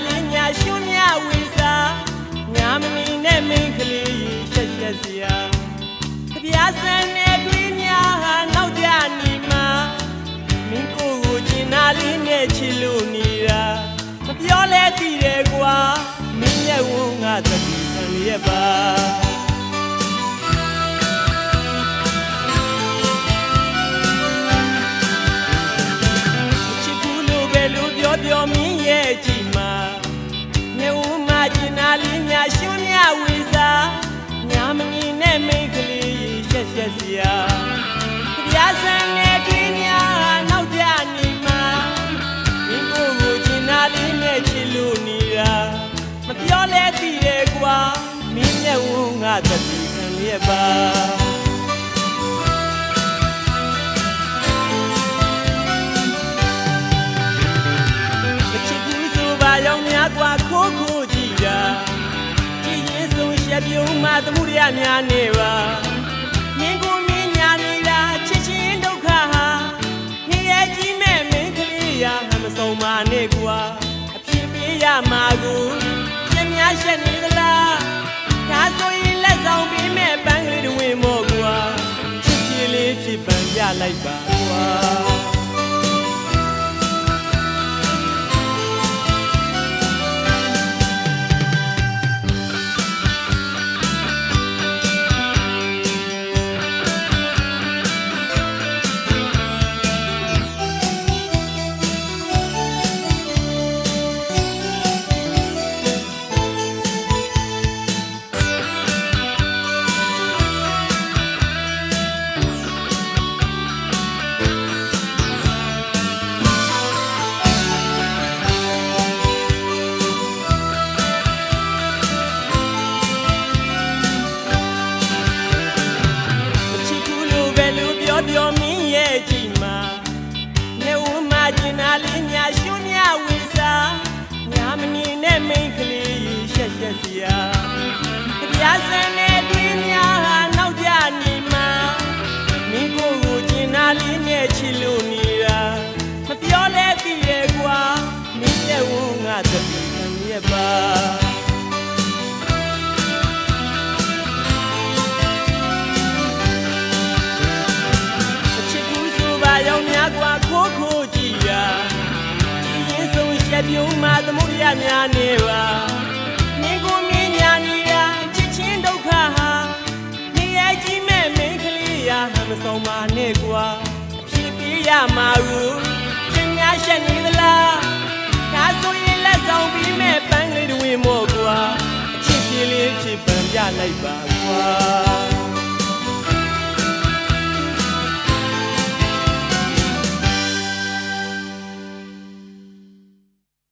လေးညာရှုံးမြဝေစာညာမနီနဲ့မင်းကလေးရှက်ရှက်စရာပြားစံနဲ့တွေ့များဟာနောက်ကြနေမှာမင်းကိုကျင်နာလေးနဲ့ချစ်လို့နေတာမပြောလဲသိတယ်ကွာမင်းရဲ့ဝန်းငါသတိခံရပါပြောမင်းရဲ့ကြည်မှာမြေဦးမကျင်နာလေးညာရှုံးမြဝေစာညာမငင်နဲ့မိတ်ကလေးရှက်ရှက်စရာပြားစံနဲ့တွေ့များနောက်ကြနေမှာမင်းကိုကျင်နာလေးနဲ့ချစ်လို့နေတာမပြောလဲသိတယ်ကွာမင်းရဲ့ဝန်းငါသတိခံရပါရောင်များกว่าခိုးခိုးကြည့်တာကြည်ရင်ဆုံးရှက်ပြုံးမှသမှုရများနေပါမင်းကိုမင်းညာနေတာချစ်ချင်းဒုက္ခဟာနေရကြီးမဲ့မင်းကလေးရာမဆုံးမနဲ့ကွာအဖြစ်ပေးရမှာကိုပြင်းများရှက်နေသလားဒါဆိုရင်လက်ဆောင်ပေးမဲ့ပန်းကလေးတွေဝင်မော့ကွာချစ်ကြီးလေးဖြစ်ပန်ပြလိုက်ပါကွာပြောမင်းရဲ့ကြည်မှာမြေဦးမကျင်နာလေးညာရှုံးမြဝေစာညာမနီနဲ့မိတ်ကလေးရှက်ရှက်စရာပြားစံနဲ့တွေ့များဟာနောက်ကြနေမှာမင်းကိုကျင်နာလေးနဲ့ချစ်လို့နေတာမပြောလဲသိတယ်ကွာမင်းရဲ့ဝန်းငါသတိခံရပါရောင်များกว่าခိုးခိုးကြည့်ရာကြည်ရင်ဆုံးရှက်ပြုံးမှသမှုရများနေပါမင်းကိုမင်းညာနေတာချစ်ချင်းဒုက္ခဟာနေရကြီးမဲ့မင်းကလေးရာမဆုံးမနဲ့ကွာအဖြစ်ပေးရမှာကိုပြင်းများရှက်နေသလားဒါဆိုရင်လက်ဆောင်ပြီးမဲ့ပန်းကလေးတွေဝင်မော့ကွာအချစ်ကြီးလေးဖြစ်ပန်ပြလိုက်ပါကွာ